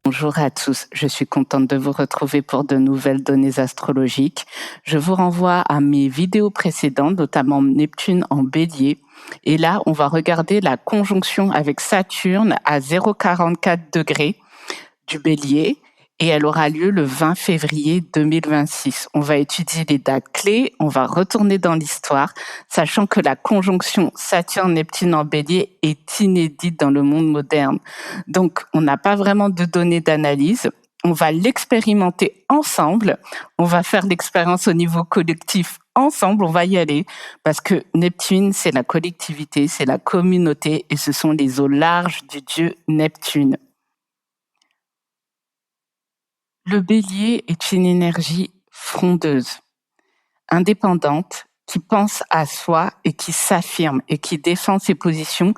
Bonjour à tous, je suis contente de vous retrouver pour de nouvelles données astrologiques. Je vous renvoie à mes vidéos précédentes, notamment Neptune en Bélier. Et là, on va regarder la conjonction avec Saturne à 0,44 degrés du Bélier et elle aura lieu le 20 février 2026. On va étudier les dates clés, on va retourner dans l'histoire, sachant que la conjonction Saturne-Neptune en Bélier est inédite dans le monde moderne. Donc, on n'a pas vraiment de données d'analyse. On va l'expérimenter ensemble. On va faire l'expérience au niveau collectif ensemble. On va y aller parce que Neptune, c'est la collectivité, c'est la communauté et ce sont les eaux larges du dieu Neptune. Le Bélier est une énergie frondeuse, indépendante, qui pense à soi et qui s'affirme et qui défend ses positions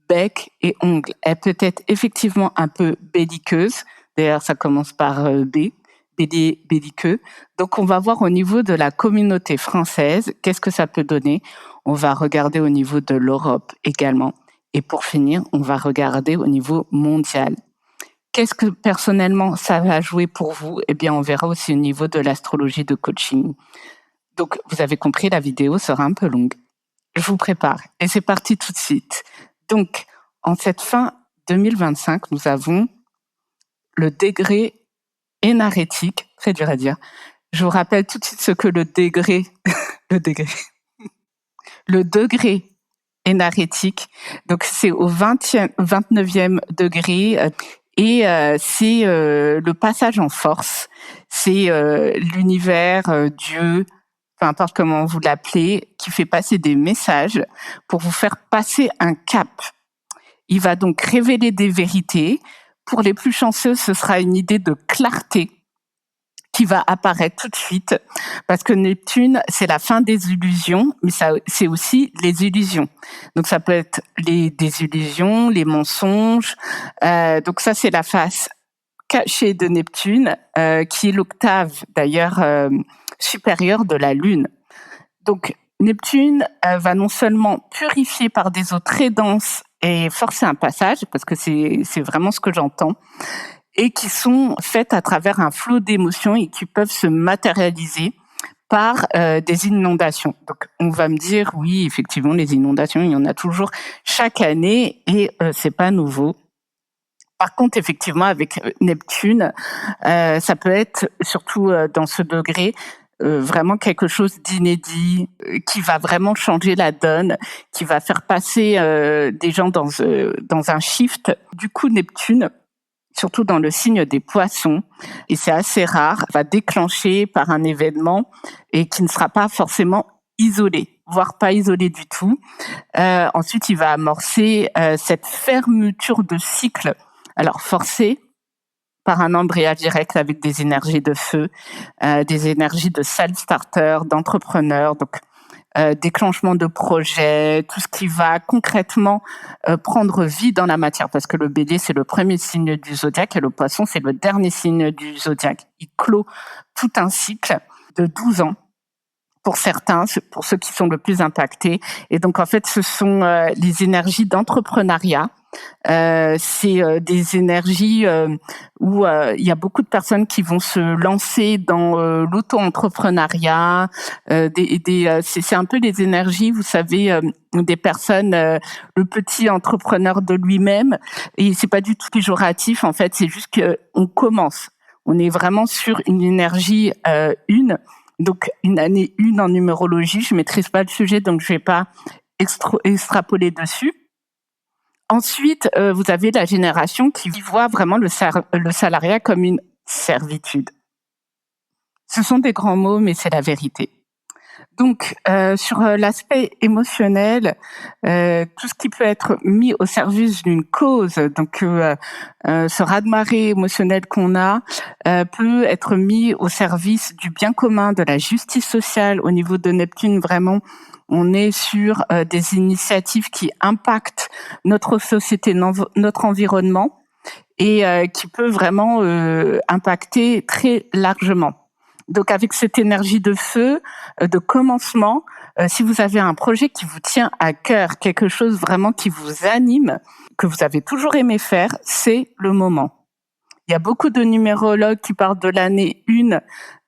bec et ongle. Elle peut être effectivement un peu belliqueuse. D'ailleurs, ça commence par B, bélier, belliqueux. Donc, on va voir au niveau de la communauté française, qu'est-ce que ça peut donner. On va regarder au niveau de l'Europe également. Et pour finir, on va regarder au niveau mondial. Qu'est-ce que personnellement ça va jouer pour vous? Eh bien, on verra aussi au niveau de l'astrologie de coaching. Donc, vous avez compris, la vidéo sera un peu longue. Je vous prépare et c'est parti tout de suite. Donc, en cette fin 2025, nous avons le degré énarétique, très dur à dire. Je vous rappelle tout de suite ce que le degré énarétique, donc c'est au 29e degré. Et c'est le passage en force, c'est l'univers, Dieu, peu importe comment vous l'appelez, qui fait passer des messages pour vous faire passer un cap. Il va donc révéler des vérités. Pour les plus chanceux, ce sera une idée de clarté qui va apparaître tout de suite, parce que Neptune, c'est la fin des illusions, mais c'est aussi les illusions. Donc ça peut être les désillusions, les mensonges. Donc ça, c'est la face cachée de Neptune, qui est l'octave d'ailleurs supérieure de la Lune. Donc Neptune va non seulement purifier par des eaux très denses et forcer un passage, parce que c'est vraiment ce que j'entends, et qui sont faites à travers un flot d'émotions et qui peuvent se matérialiser par des inondations. Donc, on va me dire, oui, effectivement, les inondations, il y en a toujours chaque année et c'est pas nouveau. Par contre, effectivement, avec Neptune, ça peut être, surtout dans ce degré, vraiment quelque chose d'inédit, qui va vraiment changer la donne, qui va faire passer des gens dans un shift. Du coup, Neptune, surtout dans le signe des poissons, et c'est assez rare, va déclencher par un événement et qui ne sera pas forcément isolé, voire pas isolé du tout. Ensuite, il va amorcer cette fermeture de cycle, alors forcée par un embrayage direct avec des énergies de feu, des énergies de self-starter, d'entrepreneur, donc déclenchement de projets, tout ce qui va concrètement prendre vie dans la matière, parce que le Bélier, c'est le premier signe du zodiaque et le Poisson, c'est le dernier signe du zodiaque. Il clôt tout un cycle de 12 ans pour certains, pour ceux qui sont le plus impactés. Et donc, en fait, ce sont les énergies d'entrepreneuriat. C'est des énergies où il y a beaucoup de personnes qui vont se lancer dans l'auto-entrepreneuriat. C'est un peu les énergies, vous savez, des personnes, le petit entrepreneur de lui-même. Et c'est pas du tout péjoratif, en fait, c'est juste qu'on commence. On est vraiment sur une énergie une. Donc, une année 1 en numérologie, je maîtrise pas le sujet, donc je vais pas extrapoler dessus. Ensuite, vous avez la génération qui voit vraiment le salariat comme une servitude. Ce sont des grands mots, mais c'est la vérité. Donc, sur l'aspect émotionnel, tout ce qui peut être mis au service d'une cause, donc ce raz-de-marée émotionnel qu'on a, peut être mis au service du bien commun, de la justice sociale. Au niveau de Neptune, vraiment, on est sur des initiatives qui impactent notre société, notre environnement, et qui peut vraiment impacter très largement. Donc avec cette énergie de feu, de commencement, si vous avez un projet qui vous tient à cœur, quelque chose vraiment qui vous anime, que vous avez toujours aimé faire, c'est le moment. Il y a beaucoup de numérologues qui parlent de l'année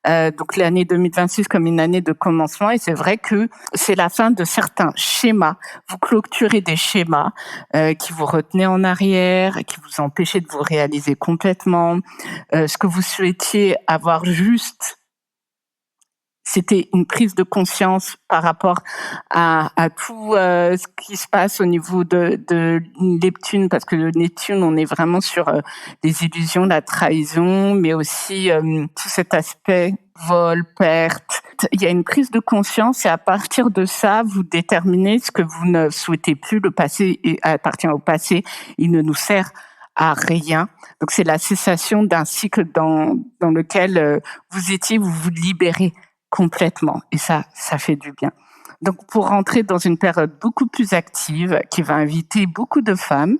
1, donc l'année 2026 comme une année de commencement, et c'est vrai que c'est la fin de certains schémas. Vous clôturez des schémas qui vous retenaient en arrière, qui vous empêchaient de vous réaliser complètement. Ce que vous souhaitiez avoir juste, c'était une prise de conscience par rapport à tout ce qui se passe au niveau de Neptune, parce que Neptune, on est vraiment sur les illusions, la trahison, mais aussi tout cet aspect vol, perte. Il y a une prise de conscience et à partir de ça, vous déterminez ce que vous ne souhaitez plus. Le passé appartient au passé, il ne nous sert à rien. Donc c'est la cessation d'un cycle dans lequel vous étiez, vous vous libérez complètement, et ça fait du bien. Donc pour rentrer dans une période beaucoup plus active qui va inviter beaucoup de femmes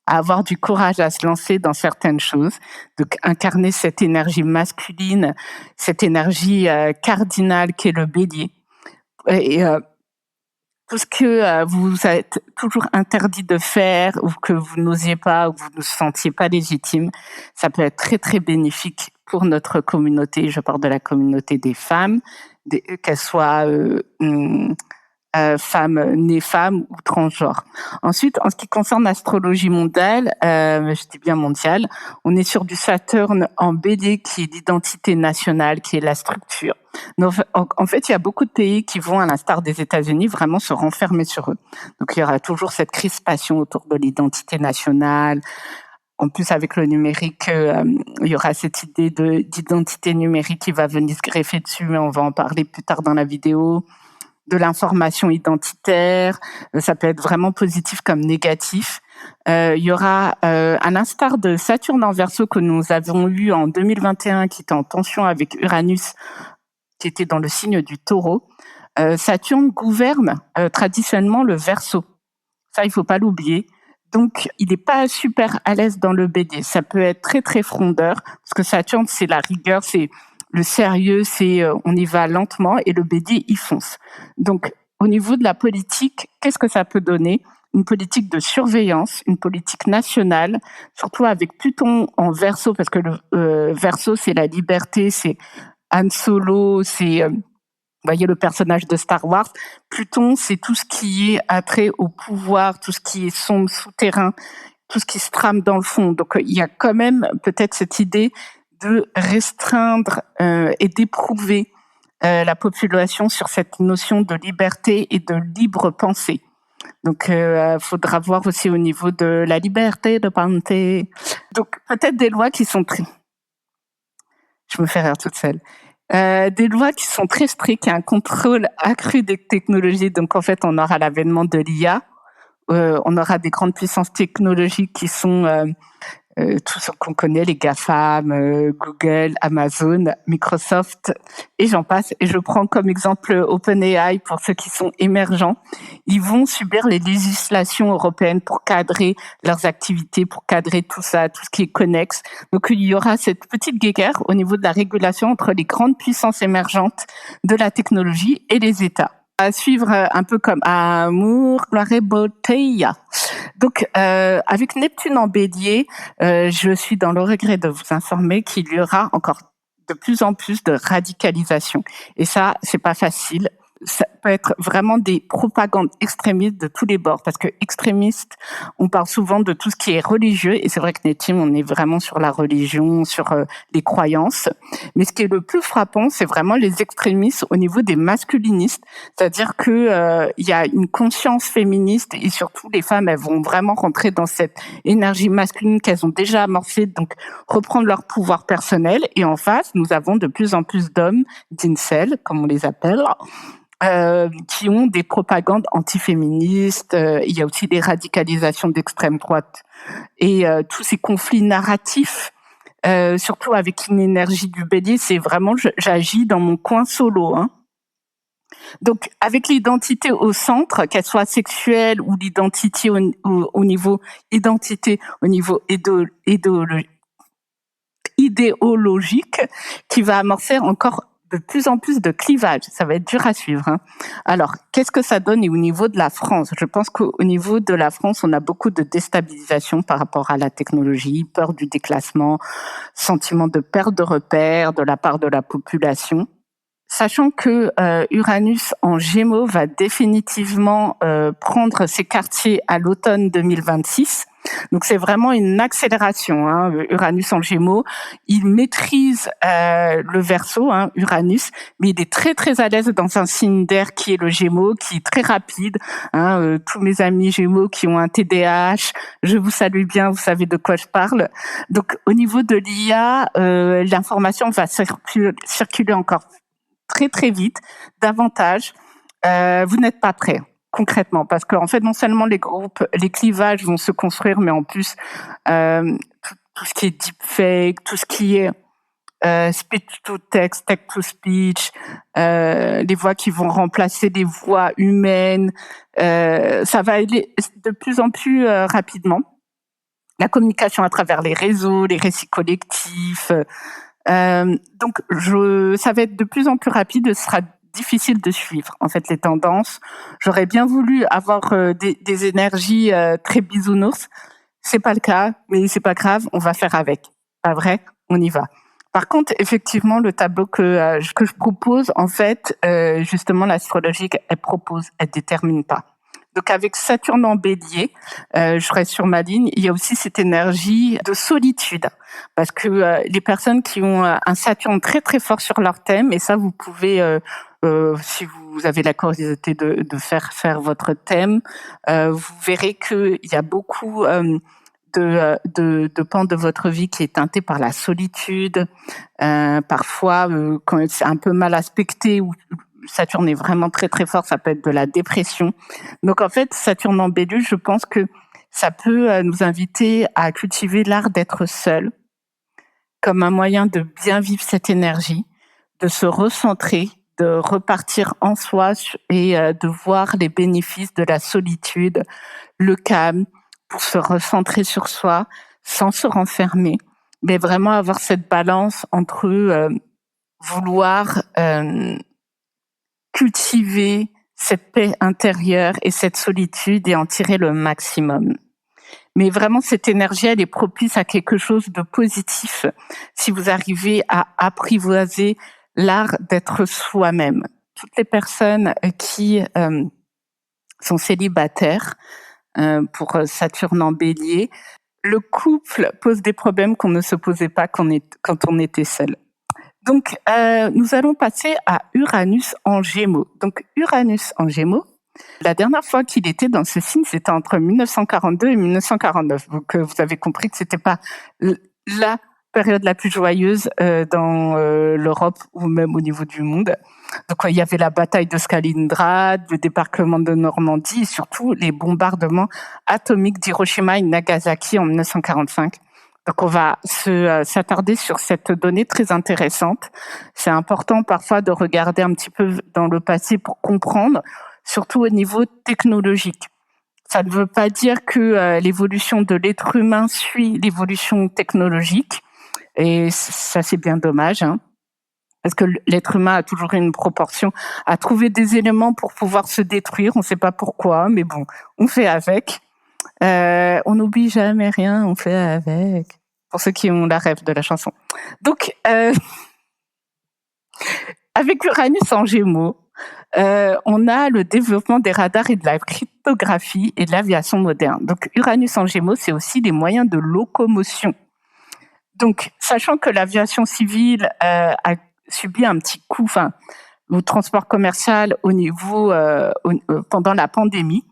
à avoir du courage à se lancer dans certaines choses, donc incarner cette énergie masculine, cette énergie cardinale qui est le bélier. Et tout ce que vous êtes toujours interdit de faire ou que vous n'osiez pas ou que vous ne sentiez pas légitime, ça peut être très très bénéfique pour notre communauté. Je parle de la communauté des femmes, qu'elles soient femmes nées femmes ou transgenres. Ensuite, en ce qui concerne l'astrologie mondiale, je dis bien mondiale, on est sur du Saturne en Bélier qui est l'identité nationale, qui est la structure. Donc, en fait, il y a beaucoup de pays qui vont, à l'instar des États-Unis, vraiment se renfermer sur eux. Donc, il y aura toujours cette crispation autour de l'identité nationale. En plus, avec le numérique, il y aura cette idée d'identité numérique qui va venir se greffer dessus, mais on va en parler plus tard dans la vidéo. De l'information identitaire, ça peut être vraiment positif comme négatif. Il y aura, à l'instar de Saturne en Verseau que nous avons eu en 2021, qui était en tension avec Uranus, qui était dans le signe du Taureau. Saturne gouverne traditionnellement le Verseau. Ça, il faut pas l'oublier. Donc, il n'est pas super à l'aise dans le Bélier. Ça peut être très, très frondeur, parce que Saturne, c'est la rigueur, c'est le sérieux, c'est on y va lentement, et le Bélier, il fonce. Donc, au niveau de la politique, qu'est-ce que ça peut donner? Une politique de surveillance, une politique nationale, surtout avec Pluton en Verseau, parce que le Verseau, c'est la liberté, c'est Han Solo, c'est vous voyez le personnage de Star Wars. Pluton, c'est tout ce qui est attrait au pouvoir, tout ce qui est sombre, souterrain, tout ce qui se trame dans le fond. Donc il y a quand même peut-être cette idée de restreindre et d'éprouver la population sur cette notion de liberté et de libre pensée. Donc faudra voir aussi au niveau de la liberté de penser. Donc peut-être des lois qui sont très... Je me fais rire toute seule. Des lois qui sont très strictes, il y a un contrôle accru des technologies. Donc en fait, on aura l'avènement de l'IA, on aura des grandes puissances technologiques qui sont tout ce qu'on connaît, les GAFAM, Google, Amazon, Microsoft, et j'en passe. Et je prends comme exemple OpenAI pour ceux qui sont émergents. Ils vont subir les législations européennes pour cadrer leurs activités, pour cadrer tout ça, tout ce qui est connexe. Donc il y aura cette petite guéguerre au niveau de la régulation entre les grandes puissances émergentes de la technologie et les États. À suivre un peu comme amour, gloire et beauté. Donc, avec Neptune en Bélier, je suis dans le regret de vous informer qu'il y aura encore de plus en plus de radicalisation. Et ça, c'est pas facile. Ça peut être vraiment des propagandes extrémistes de tous les bords, parce que extrémistes, on parle souvent de tout ce qui est religieux, et c'est vrai que Neptune, on est vraiment sur la religion, sur les croyances. Mais ce qui est le plus frappant, c'est vraiment les extrémistes au niveau des masculinistes, c'est-à-dire que il y a une conscience féministe, et surtout les femmes, elles vont vraiment rentrer dans cette énergie masculine qu'elles ont déjà amorcée, donc reprendre leur pouvoir personnel. Et en face, nous avons de plus en plus d'hommes d'incel, comme on les appelle, qui ont des propagandes antiféministes. Il y a aussi des radicalisations d'extrême droite et tous ces conflits narratifs, surtout avec une énergie du Bélier, c'est vraiment j'agis dans mon coin solo. Hein. Donc avec l'identité au centre, qu'elle soit sexuelle ou l'identité au niveau identité, au niveau idéologique, qui va amorcer encore de plus en plus de clivages. Ça va être dur à suivre, hein. Alors, qu'est-ce que ça donne au niveau de la France? Je pense qu'au niveau de la France, on a beaucoup de déstabilisation par rapport à la technologie, peur du déclassement, sentiment de perte de repères de la part de la population. Sachant que Uranus en Gémeaux va définitivement prendre ses quartiers à l'automne 2026. Donc c'est vraiment une accélération, hein. Uranus en Gémeaux, il maîtrise le Verseau, hein, Uranus, mais il est très très à l'aise dans un signe d'air qui est le Gémeaux, qui est très rapide, hein. Tous mes amis Gémeaux qui ont un TDAH, je vous salue bien, vous savez de quoi je parle. Donc au niveau de l'IA, l'information va circuler encore très très vite, davantage. Vous n'êtes pas prêts concrètement, parce qu'en fait, non seulement les clivages vont se construire, mais en plus, tout ce qui est deepfake, tout ce qui est speech to text, text to speech, les voix qui vont remplacer des voix humaines, ça va aller de plus en plus rapidement. La communication à travers les réseaux, les récits collectifs. Donc, ça va être de plus en plus rapide, ce sera difficile de suivre en fait les tendances. J'aurais bien voulu avoir des énergies très bisounours, c'est pas le cas, mais c'est pas grave, on va faire avec. Pas vrai? On y va. Par contre, effectivement, le tableau que je propose, en fait, justement, l'astrologie, elle propose, elle détermine pas. Donc avec Saturne en Bélier, je reste sur ma ligne, il y a aussi cette énergie de solitude, parce que les personnes qui ont un Saturne très très fort sur leur thème, et ça vous pouvez, si vous avez la curiosité de faire votre thème, vous verrez qu'il y a beaucoup de pans de votre vie qui est teinté par la solitude, parfois quand c'est un peu mal aspecté ou Saturne est vraiment très très fort, ça peut être de la dépression. Donc en fait, Saturne en Bélier, je pense que ça peut nous inviter à cultiver l'art d'être seul, comme un moyen de bien vivre cette énergie, de se recentrer, de repartir en soi et de voir les bénéfices de la solitude, le calme, pour se recentrer sur soi sans se renfermer, mais vraiment avoir cette balance entre vouloir cultiver cette paix intérieure et cette solitude et en tirer le maximum. Mais vraiment, cette énergie, elle est propice à quelque chose de positif si vous arrivez à apprivoiser l'art d'être soi-même. Toutes les personnes qui sont célibataires, pour Saturne en Bélier, le couple pose des problèmes qu'on ne se posait pas quand on était seul. Donc, nous allons passer à Uranus en Gémeaux. Donc, Uranus en Gémeaux, la dernière fois qu'il était dans ce signe, c'était entre 1942 et 1949. Donc, vous avez compris que c'était pas la période la plus joyeuse dans l'Europe ou même au niveau du monde. Donc, il y avait la bataille de Stalingrad, le débarquement de Normandie et surtout les bombardements atomiques d'Hiroshima et Nagasaki en 1945. Donc, on va s'attarder sur cette donnée très intéressante. C'est important parfois de regarder un petit peu dans le passé pour comprendre, surtout au niveau technologique. Ça ne veut pas dire que l'évolution de l'être humain suit l'évolution technologique, et ça c'est bien dommage, hein, parce que l'être humain a toujours une proportion à trouver des éléments pour pouvoir se détruire. On ne sait pas pourquoi, mais bon, on fait avec. On n'oublie jamais rien, on fait avec. Pour ceux qui ont la rêve de la chanson. Donc, avec Uranus en Gémeaux, on a le développement des radars et de la cryptographie et de l'aviation moderne. Donc, Uranus en Gémeaux, c'est aussi des moyens de locomotion. Donc, sachant que l'aviation civile a subi un petit coup, enfin, le transport commercial au niveau pendant la pandémie.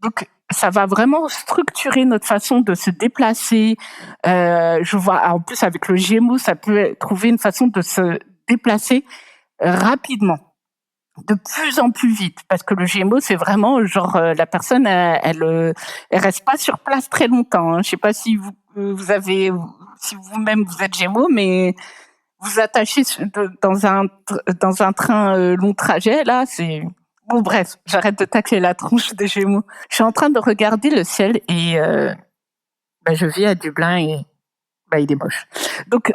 Donc, ça va vraiment structurer notre façon de se déplacer. Je vois, en plus avec le Gémeaux, ça peut trouver une façon de se déplacer rapidement, de plus en plus vite, parce que le Gémeaux, c'est vraiment genre la personne, elle reste pas sur place très longtemps, hein. Je sais pas si vous avez, si vous-même vous êtes Gémeaux, mais vous attachez dans un train long trajet, là, c'est bon. Bref, j'arrête de tacler la tronche des Gémeaux. Je suis en train de regarder le ciel et je vis à Dublin et il est moche. Donc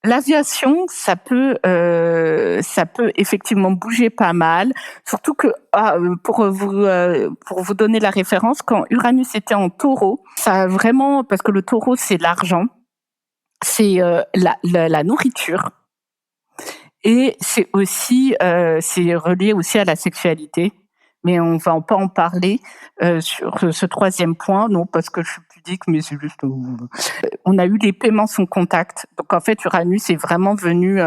L'aviation, ça peut effectivement bouger pas mal, surtout que pour vous donner la référence, quand Uranus était en Taureau, ça a vraiment parce que le Taureau c'est l'argent, c'est la nourriture et c'est relié aussi à la sexualité. Mais on va pas en parler sur ce troisième point, non parce que je suis pudique, mais c'est juste on a eu les paiements sans contact. Donc en fait, Uranus est vraiment venu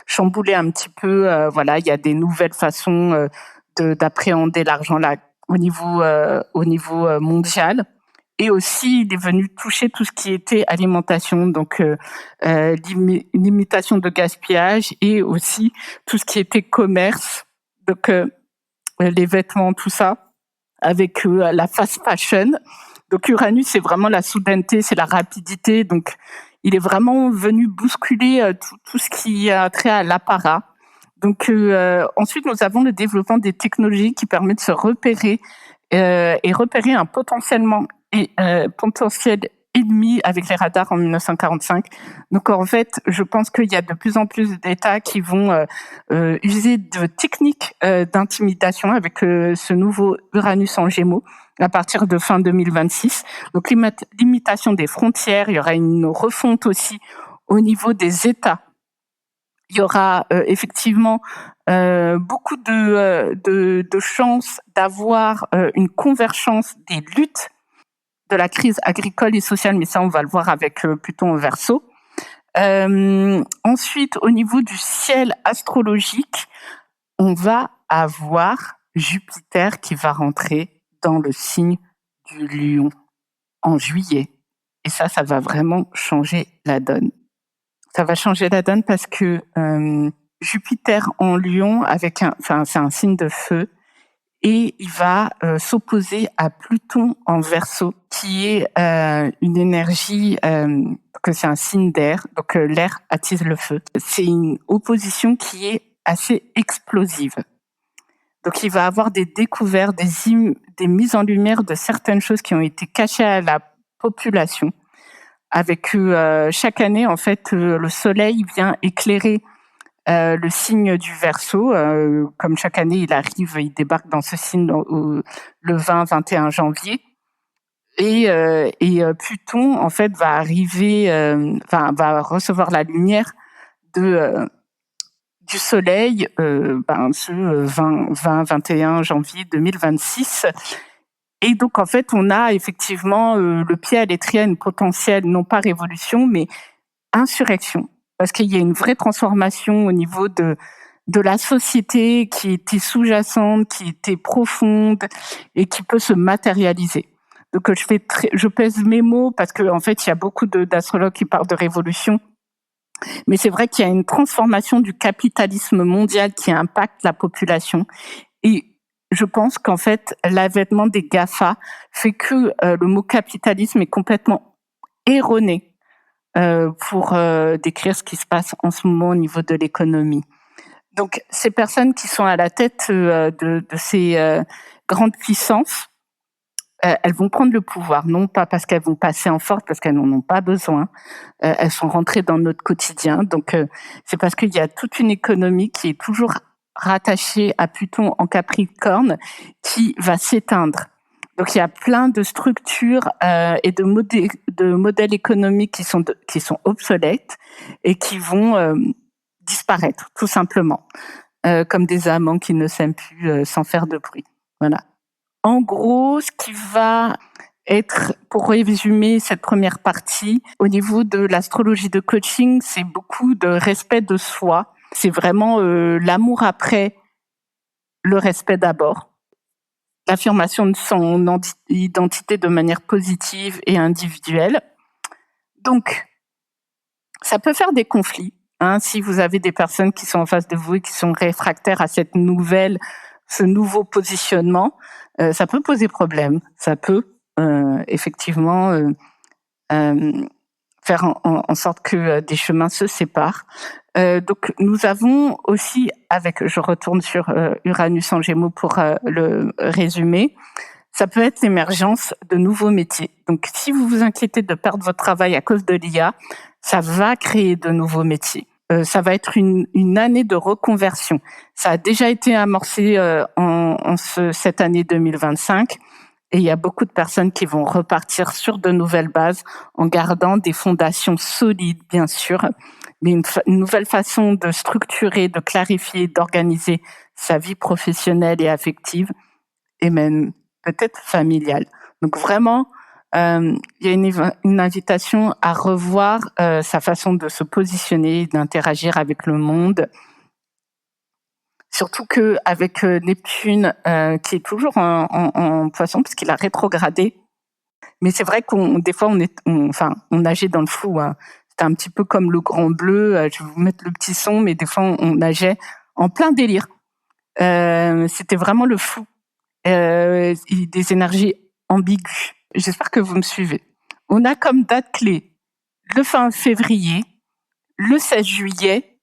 chambouler un petit peu. Voilà, il y a des nouvelles façons d'appréhender l'argent là au niveau mondial. Et aussi, il est venu toucher tout ce qui était alimentation, donc limitation de gaspillage et aussi tout ce qui était commerce, donc les vêtements, tout ça, avec la fast fashion. Donc Uranus, c'est vraiment la soudaineté, c'est la rapidité. Donc il est vraiment venu bousculer tout ce qui a trait à l'apparat. Donc ensuite, nous avons le développement des technologies qui permettent de se repérer et repérer un potentiel ennemi avec les radars en 1945. Donc en fait, je pense qu'il y a de plus en plus d'États qui vont user de techniques d'intimidation avec ce nouveau Uranus en Gémeaux à partir de fin 2026. Donc limitation des frontières, il y aura une refonte aussi au niveau des États. Il y aura effectivement beaucoup de chances d'avoir une convergence des luttes de la crise agricole et sociale, mais ça on va le voir avec Pluton au Verseau. Ensuite, au niveau du ciel astrologique, on va avoir Jupiter qui va rentrer dans le signe du Lion en juillet. Et ça va vraiment changer la donne. Ça va changer la donne parce que Jupiter en Lion, c'est un signe de feu, et il va s'opposer à Pluton en Verseau, qui est une énergie, que c'est un signe d'air, donc l'air attise le feu. C'est une opposition qui est assez explosive. Donc il va avoir des découvertes, des mises en lumière de certaines choses qui ont été cachées à la population. Avec chaque année, en fait, le soleil vient éclairer le signe du Verseau. Comme chaque année, il débarque dans ce signe le 20-21 janvier. Et Pluton, en fait, va recevoir la lumière du soleil ce 20-21 janvier 2026. Et donc, en fait, on a effectivement le pied à l'étrier à une potentielle, non pas révolution, mais insurrection. Parce qu'il y a une vraie transformation au niveau de la société qui était sous-jacente, qui était profonde et qui peut se matérialiser. Donc, je pèse mes mots parce qu'en fait, il y a beaucoup d'astrologues qui parlent de révolution. Mais c'est vrai qu'il y a une transformation du capitalisme mondial qui impacte la population. Et je pense qu'en fait, l'avènement des GAFA fait que le mot capitalisme est complètement erroné pour décrire ce qui se passe en ce moment au niveau de l'économie. Donc, ces personnes qui sont à la tête de ces grandes puissances, elles vont prendre le pouvoir, non pas parce qu'elles vont passer en force, parce qu'elles n'en ont pas besoin. Elles sont rentrées dans notre quotidien. Donc, c'est parce qu'il y a toute une économie qui est toujours rattachée à Pluton en Capricorne qui va s'éteindre. Donc, il y a plein de structures et de modèles économiques qui sont obsolètes et qui vont disparaître, tout simplement, comme des amants qui ne s'aiment plus sans faire de bruit. Voilà. En gros, ce qui va être, pour résumer cette première partie, au niveau de l'astrologie de coaching, c'est beaucoup de respect de soi. C'est vraiment l'amour après, le respect d'abord. L'affirmation de son identité de manière positive et individuelle. Donc, ça peut faire des conflits. Si vous avez des personnes qui sont en face de vous et qui sont réfractaires à ce nouveau positionnement, ça peut poser problème. Ça peut effectivement faire en sorte que des chemins se séparent. Donc nous avons aussi, je retourne sur Uranus en Gémeaux pour le résumer, ça peut être l'émergence de nouveaux métiers. Donc, si vous vous inquiétez de perdre votre travail à cause de l'IA, ça va créer de nouveaux métiers. Ça va être une année de reconversion. Ça a déjà été amorcé cette année 2025 et il y a beaucoup de personnes qui vont repartir sur de nouvelles bases en gardant des fondations solides, bien sûr, mais une nouvelle façon de structurer, de clarifier, d'organiser sa vie professionnelle et affective et même peut-être familiale. Donc vraiment, il y a une invitation à revoir sa façon de se positionner, d'interagir avec le monde. Surtout qu'avec Neptune, qui est toujours en poisson, parce qu'il a rétrogradé. Mais c'est vrai des fois, on nageait dans le flou. Hein. C'était un petit peu comme le Grand Bleu. Je vais vous mettre le petit son, mais des fois, on nageait en plein délire. C'était vraiment le flou. Des énergies ambiguës. J'espère que vous me suivez. On a comme date clé le fin février, le 16 juillet.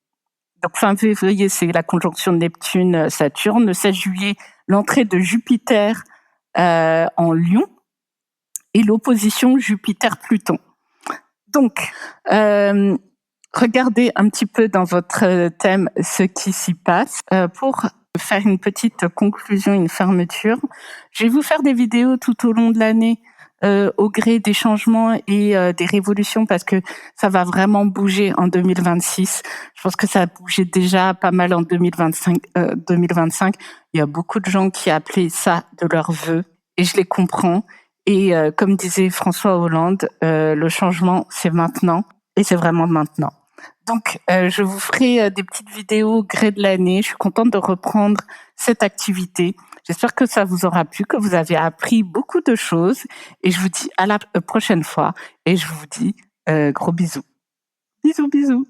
Donc fin février, c'est la conjonction de Neptune-Saturne. Le 16 juillet, l'entrée de Jupiter en Lion et l'opposition Jupiter-Pluton. Donc, regardez un petit peu dans votre thème ce qui s'y passe. Pour faire une petite conclusion, une fermeture, je vais vous faire des vidéos tout au long de l'année au gré des changements et des révolutions parce que ça va vraiment bouger en 2026. Je pense que ça a bougé déjà pas mal en 2025. Il y a beaucoup de gens qui appelaient ça de leur vœu et je les comprends. Et comme disait François Hollande, le changement, c'est maintenant et c'est vraiment maintenant. Donc, je vous ferai des petites vidéos au gré de l'année. Je suis contente de reprendre cette activité. J'espère que ça vous aura plu, que vous avez appris beaucoup de choses. Et je vous dis à la prochaine fois. Et je vous dis gros bisous. Bisous, bisous.